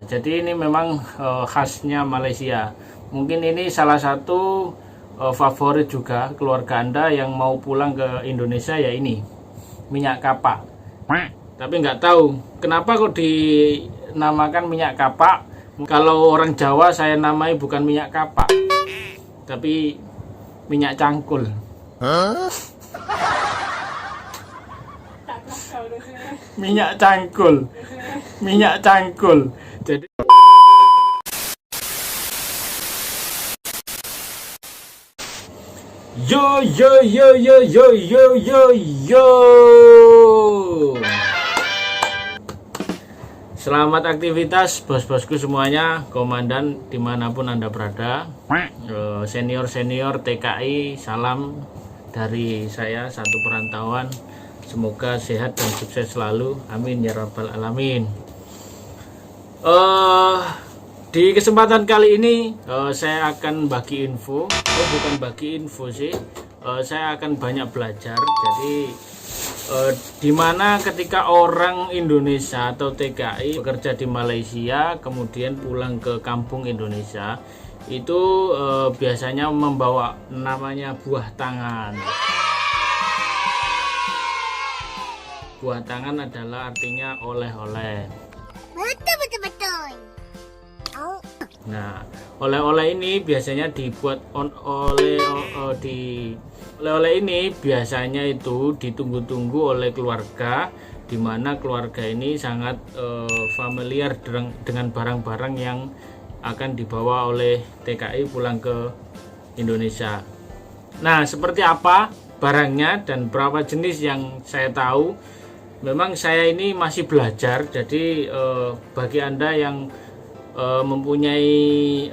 Jadi ini memang khasnya Malaysia. Mungkin ini salah satu favorit juga keluarga Anda yang mau pulang ke Indonesia, ya ini minyak kapak. Tapi nggak tahu kenapa kok dinamakan minyak kapak. Kalau orang Jawa saya namai bukan minyak kapak, tapi minyak cangkul. Minyak cangkul, minyak cangkul. Jadi yo yo yo yo yo yo yo yo. Selamat aktivitas bos-bosku semuanya, komandan dimanapun Anda berada, senior-senior TKI, salam dari saya satu perantauan. Semoga sehat dan sukses selalu, amin ya rabbal alamin. Di kesempatan kali ini saya akan bagi info, bukan bagi info sih, saya akan banyak belajar. Jadi dimana ketika orang Indonesia atau TKI bekerja di Malaysia kemudian pulang ke kampung Indonesia, itu biasanya membawa namanya buah tangan. Buah tangan adalah artinya oleh-oleh. Betul. Nah, oleh-oleh ini biasanya dibuat oleh-oleh ini biasanya itu ditunggu-tunggu oleh keluarga, di mana keluarga ini sangat familiar dengan barang-barang yang akan dibawa oleh TKI pulang ke Indonesia. Nah, seperti apa barangnya dan berapa jenis yang saya tahu? Memang saya ini masih belajar, jadi bagi Anda yang mempunyai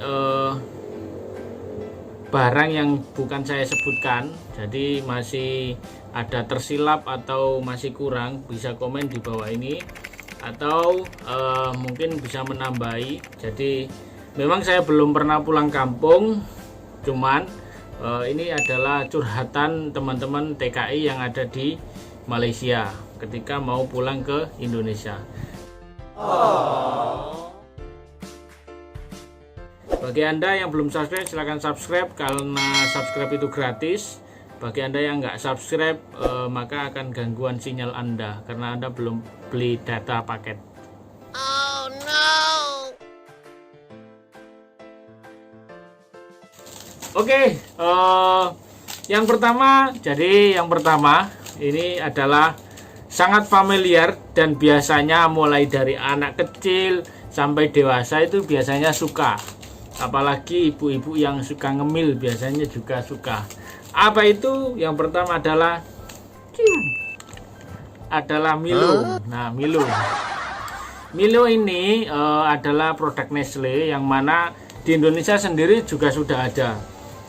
barang yang bukan saya sebutkan, jadi masih ada tersilap atau masih kurang, bisa komen di bawah ini atau mungkin bisa menambahi. Jadi memang saya belum pernah pulang kampung, cuman ini adalah curhatan teman-teman TKI yang ada di Malaysia ketika mau pulang ke Indonesia. Bagi Anda yang belum subscribe, silahkan subscribe karena subscribe itu gratis. Bagi Anda yang nggak subscribe, maka akan gangguan sinyal Anda karena Anda belum beli data paket. Oh no. Oke, yang pertama ini adalah sangat familiar dan biasanya mulai dari anak kecil sampai dewasa itu biasanya suka. Apalagi ibu-ibu yang suka ngemil biasanya juga suka. Apa itu? Yang pertama adalah Milo. Nah, Milo ini adalah produk Nestle yang mana di Indonesia sendiri juga sudah ada.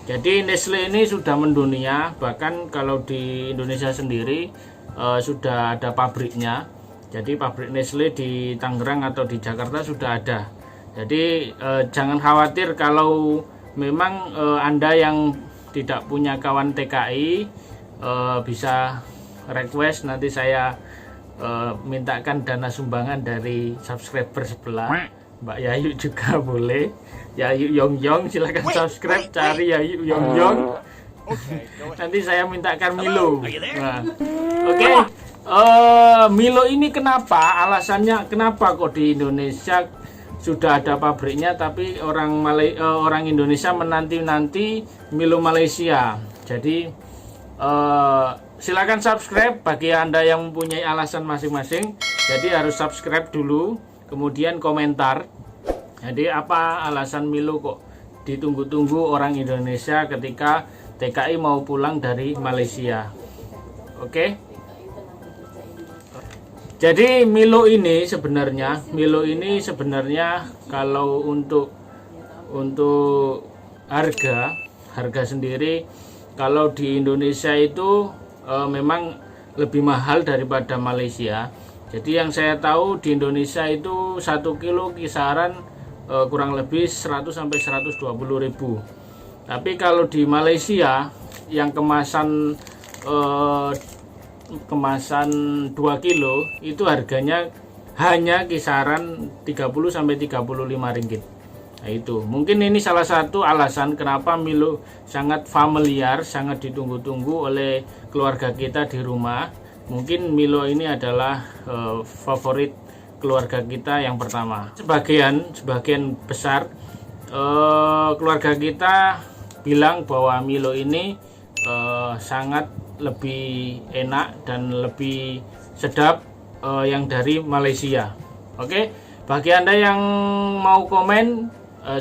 Jadi Nestle ini sudah mendunia, bahkan kalau di Indonesia sendiri sudah ada pabriknya. Jadi pabrik Nestle di Tangerang atau di Jakarta sudah ada. Jadi jangan khawatir kalau memang Anda yang tidak punya kawan TKI, bisa request, nanti saya mintakan dana sumbangan dari subscriber sebelah. Mbak Yayu juga boleh, Yayu Yongyong, silahkan subscribe, cari Yayu Yongyong. Nanti saya mintakan Milo. Nah, oke. Milo ini kenapa? Alasannya kenapa kok di Indonesia sudah ada pabriknya, tapi orang Indonesia menanti-nanti Milo Malaysia. Jadi silakan subscribe bagi Anda yang mempunyai alasan masing-masing. Jadi harus subscribe dulu, kemudian komentar. Jadi apa alasan Milo kok ditunggu-tunggu orang Indonesia ketika TKI mau pulang dari Malaysia? Oke. Jadi Milo ini sebenarnya kalau untuk harga sendiri, kalau di Indonesia itu memang lebih mahal daripada Malaysia. Jadi yang saya tahu di Indonesia itu 1 kilo kisaran kurang lebih 100 sampai 120 ribu. Tapi kalau di Malaysia yang kemasan 2 kilo itu harganya hanya kisaran 30 sampai 35 ringgit. Nah, itu mungkin ini salah satu alasan kenapa Milo sangat familiar, sangat ditunggu-tunggu oleh keluarga kita di rumah. Mungkin Milo ini adalah favorit keluarga kita yang pertama. Sebagian besar keluarga kita bilang bahwa Milo ini sangat lebih enak dan lebih sedap yang dari Malaysia. Oke, bagi Anda yang mau komen,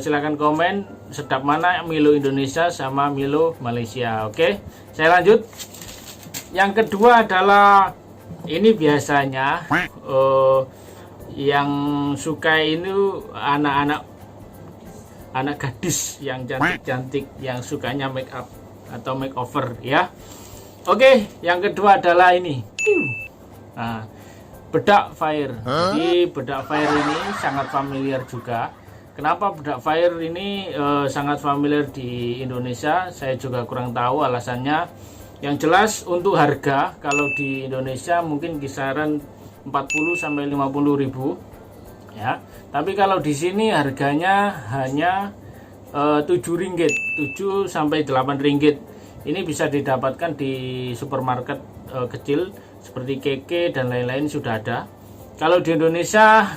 silakan komen sedap mana Milo Indonesia sama Milo Malaysia. Oke, saya lanjut. Yang kedua adalah ini biasanya yang suka ini anak gadis yang cantik-cantik, yang sukanya make up atau makeover ya. Oke, yang kedua adalah ini. Nah, bedak fire. Jadi bedak fire ini sangat familiar juga. Kenapa bedak fire ini sangat familiar di Indonesia? Saya juga kurang tahu alasannya. Yang jelas untuk harga, kalau di Indonesia mungkin kisaran 40 sampai 50 ribu ya. Tapi kalau di sini harganya hanya 7 ringgit, 7 sampai 8 ringgit. Ini bisa didapatkan di supermarket kecil seperti Keke dan lain-lain sudah ada. Kalau di Indonesia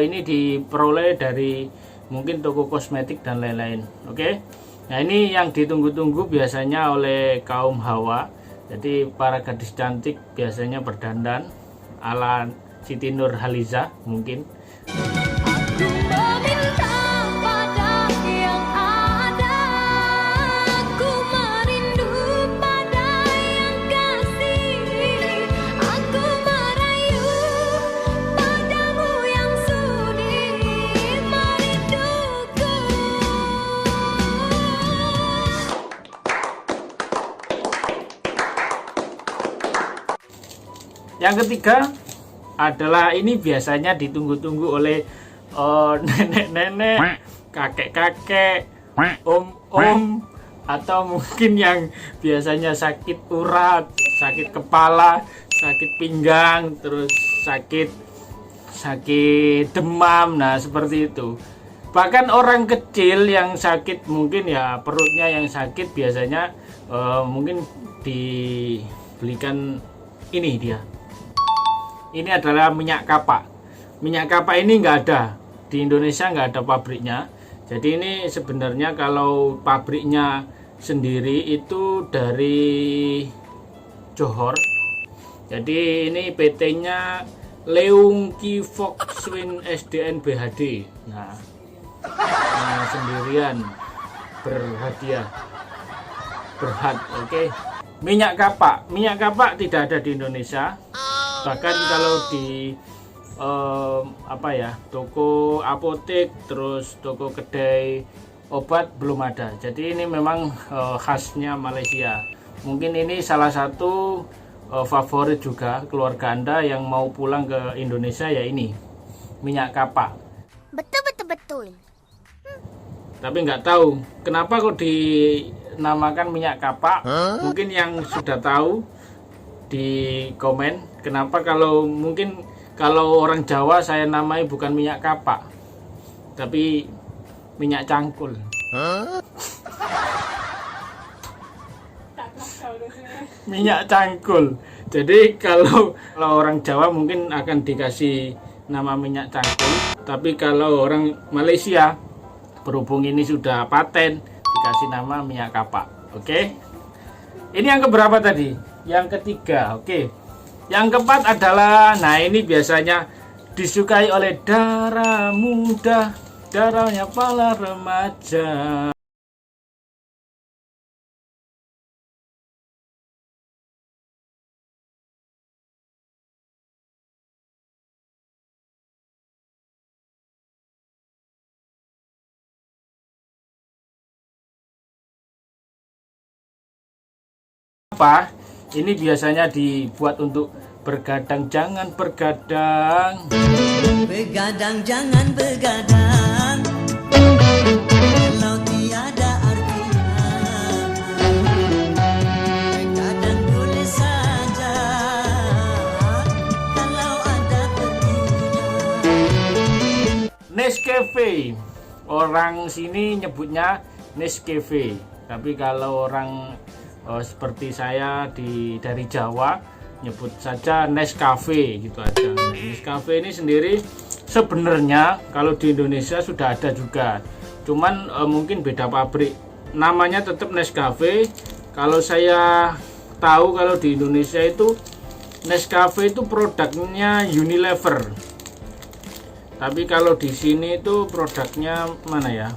ini diperoleh dari mungkin toko kosmetik dan lain-lain. Oke. Nah, ini yang ditunggu-tunggu biasanya oleh kaum hawa. Jadi para gadis cantik biasanya berdandan ala Siti Nurhaliza mungkin. Yang ketiga adalah ini biasanya ditunggu-tunggu oleh nenek-nenek, kakek-kakek, om-om, atau mungkin yang biasanya sakit urat, sakit kepala, sakit pinggang, terus sakit demam. Nah, seperti itu. Bahkan orang kecil yang sakit, mungkin ya perutnya yang sakit, biasanya mungkin dibelikan ini dia. Ini adalah minyak kapak. Minyak kapak ini nggak ada di Indonesia, nggak ada pabriknya. Jadi ini sebenarnya kalau pabriknya sendiri itu dari Johor. Jadi ini PT-nya Leung Ki Fok Swin SDN BHD. Nah, sendirian berhadiah, oke. Minyak kapak tidak ada di Indonesia. Bahkan kalau di toko apotek, terus toko kedai obat belum ada. Jadi ini memang khasnya Malaysia. Mungkin ini salah satu favorit juga keluarga Anda yang mau pulang ke Indonesia, ya ini minyak kapak. Betul. Tapi nggak tahu kenapa kok dinamakan minyak kapak. Mungkin yang sudah tahu di komen kenapa. Kalau orang Jawa saya namai bukan minyak kapak tapi minyak cangkul. Minyak cangkul. Jadi kalau orang Jawa mungkin akan dikasih nama minyak cangkul, tapi kalau orang Malaysia, berhubung ini sudah paten, dikasih nama minyak kapak. Oke. Ini yang keberapa tadi? Yang ketiga. Oke. Yang keempat adalah, nah ini biasanya disukai oleh darah muda, darahnya para remaja. Apa? Ini biasanya dibuat untuk bergadang, jangan bergadang. Begadang jangan begadang, kalau tiada artinya. Begadang boleh saja, kalau ada perlunya. Nescafe. Orang sini nyebutnya Nescafe. Tapi kalau orang seperti saya dari Jawa nyebut saja Nescafe gitu aja. Nah, Nescafe ini sendiri sebenarnya kalau di Indonesia sudah ada juga. Cuman mungkin beda pabrik. Namanya tetap Nescafe. Kalau saya tahu kalau di Indonesia itu Nescafe itu produknya Unilever. Tapi kalau di sini itu produknya mana ya?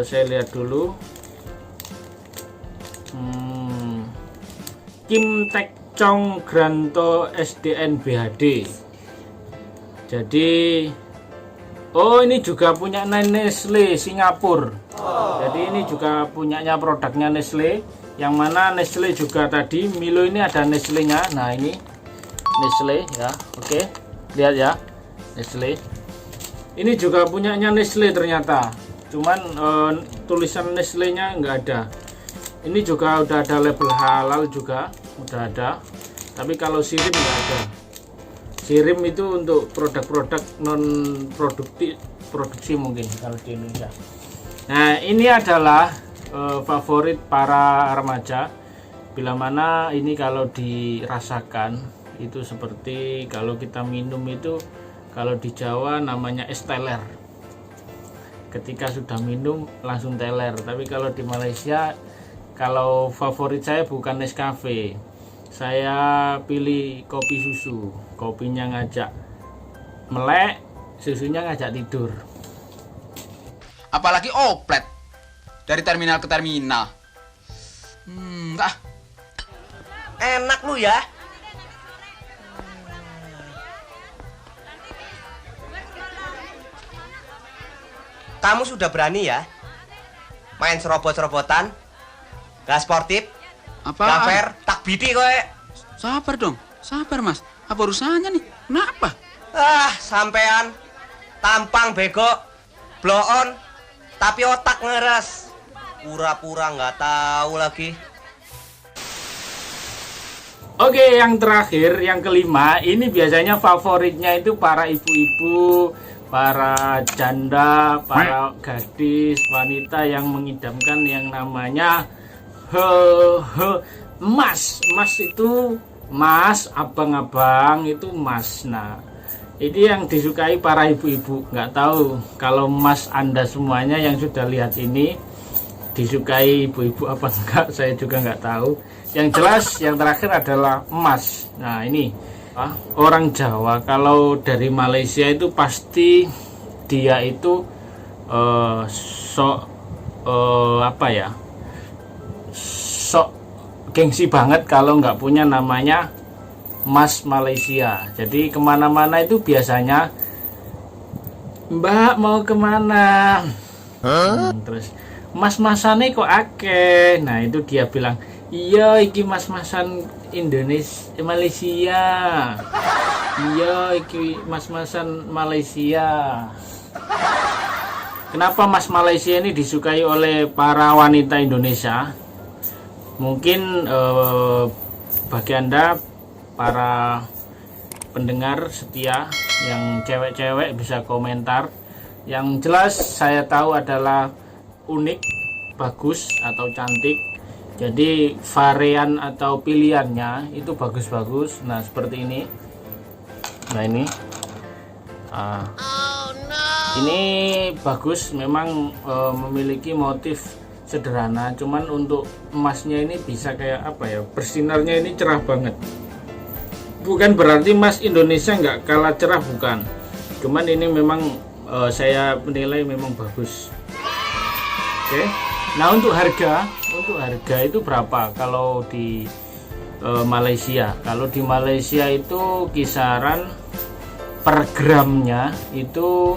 Saya lihat dulu. Kim Tek Chong Granto SDN BHD. Jadi ini juga punya Nestle Singapura. Jadi ini juga punyanya produknya Nestle. Yang mana Nestle juga tadi Milo ini ada Nestle-nya. Nah ini Nestle ya, oke, lihat ya Nestle. Ini juga punyanya Nestle ternyata. Cuman tulisan Nestle-nya nggak ada. Ini juga udah ada label halal juga, udah ada. Tapi kalau sirim nggak ada. Sirim itu untuk produk-produk non produksi mungkin kalau di Indonesia. Nah ini adalah favorit para remaja. Bila mana ini kalau dirasakan itu seperti kalau kita minum itu, kalau di Jawa namanya es teler. Ketika sudah minum langsung teler. Tapi kalau di Malaysia, kalau favorit saya bukan Nescafe, saya pilih kopi susu. Kopinya ngajak melek, susunya ngajak tidur. Apalagi oplet dari terminal ke terminal. Enak lu ya. Kamu sudah berani ya main serobot-serobotan, gak sportif, gak fair, tak bidi kowe. Sabar dong, sabar mas. Apa urusannya nih? Kenapa? Sampean tampang bego, blow on, tapi otak ngeres. Pura-pura nggak tahu lagi. Oke, yang terakhir, yang kelima, ini biasanya favoritnya itu para ibu-ibu, para janda, para gadis, wanita yang mengidamkan yang namanya emas. Emas itu mas, abang-abang itu mas. Nah, ini yang disukai para ibu-ibu. Nggak tahu kalau mas Anda semuanya yang sudah lihat ini disukai ibu-ibu apa enggak, saya juga nggak tahu. Yang jelas yang terakhir adalah emas. Nah ini orang Jawa kalau dari Malaysia itu pasti dia itu sok gengsi banget kalau nggak punya namanya Mas Malaysia. Jadi kemana-mana itu biasanya, Mbak mau kemana? Terus mas-masane kok akeh. Nah itu dia bilang, iya iki mas-masan Indonesia Malaysia. Iya iki mas-masan Malaysia. Kenapa mas Malaysia ini disukai oleh para wanita Indonesia? Mungkin bagi Anda para pendengar setia yang cewek-cewek bisa komentar. Yang jelas saya tahu adalah unik, bagus atau cantik. Jadi varian atau pilihannya itu bagus-bagus. Nah seperti ini. Nah ini ini bagus, memang memiliki motif sederhana. Cuman untuk emasnya ini bisa kayak apa ya, bersinarnya ini cerah banget. Bukan berarti emas Indonesia nggak kalah cerah, bukan. Cuman ini memang saya menilai memang bagus. Oke. Nah untuk harga itu berapa kalau di Malaysia? Kalau di Malaysia itu kisaran per gramnya itu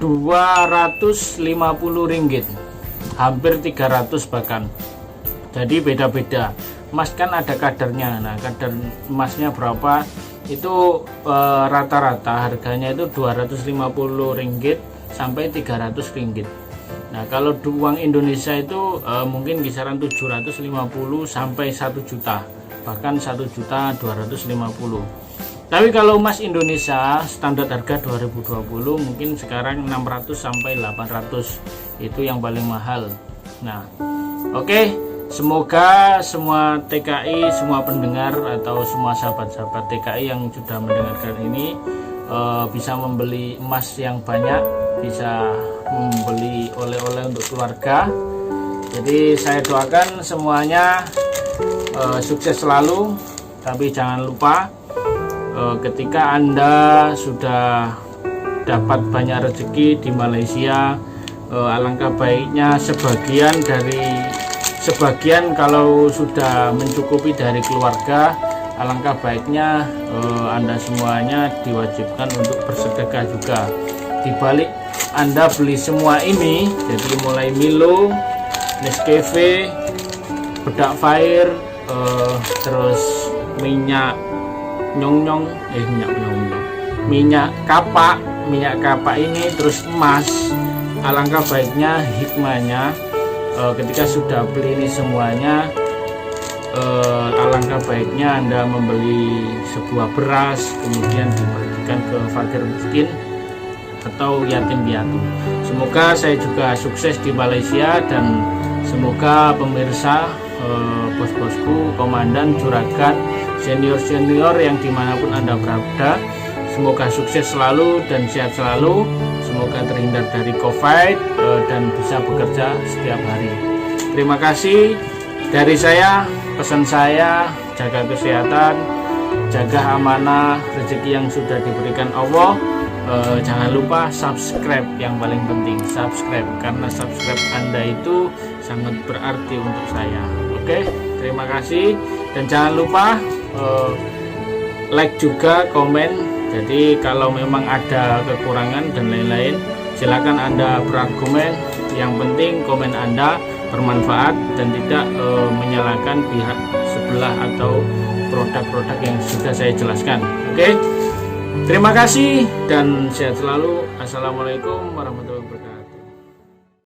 Rp250, hampir 300 bahkan. Jadi beda-beda. Emas kan ada kadarnya. Nah kadar emasnya berapa itu rata-rata harganya itu Rp250 sampai Rp300. Nah kalau uang Indonesia itu mungkin kisaran 750 sampai 1 juta, bahkan 1.250.000. Tapi kalau emas Indonesia standar harga 2020 mungkin sekarang 600 sampai 800, itu yang paling mahal. Nah, oke, semoga semua TKI, semua pendengar atau semua sahabat-sahabat TKI yang sudah mendengarkan ini bisa membeli emas yang banyak, bisa membeli oleh-oleh untuk keluarga. Jadi saya doakan semuanya sukses selalu. Tapi jangan lupa ketika Anda sudah dapat banyak rezeki di Malaysia, alangkah baiknya sebagian kalau sudah mencukupi dari keluarga, alangkah baiknya Anda semuanya diwajibkan untuk bersedekah juga. Di balik Anda beli semua ini, jadi mulai Milo, Nescafe, bedak Fire, terus minyak nyong-nyong, minyak kapak ini, terus emas, alangkah baiknya hikmahnya ketika sudah beli ini semuanya, alangkah baiknya Anda membeli sebuah beras kemudian dibagikan ke fakir miskin atau yatim piatu. Semoga saya juga sukses di Malaysia, dan semoga pemirsa, bos-bosku, komandan, juragan, senior-senior yang dimanapun Anda berada, semoga sukses selalu dan sehat selalu, semoga terhindar dari COVID dan bisa bekerja setiap hari. Terima kasih dari saya, pesan saya, jaga kesehatan, jaga amanah rezeki yang sudah diberikan Allah. Jangan lupa subscribe, yang paling penting subscribe, karena subscribe Anda itu sangat berarti untuk saya. Oke, terima kasih, dan jangan lupa like juga, komen. Jadi kalau memang ada kekurangan dan lain-lain, silakan Anda berargumen. Yang penting komen Anda bermanfaat dan tidak menyalahkan pihak sebelah atau produk-produk yang sudah saya jelaskan. Oke, terima kasih dan sehat selalu. Assalamualaikum warahmatullahi wabarakatuh.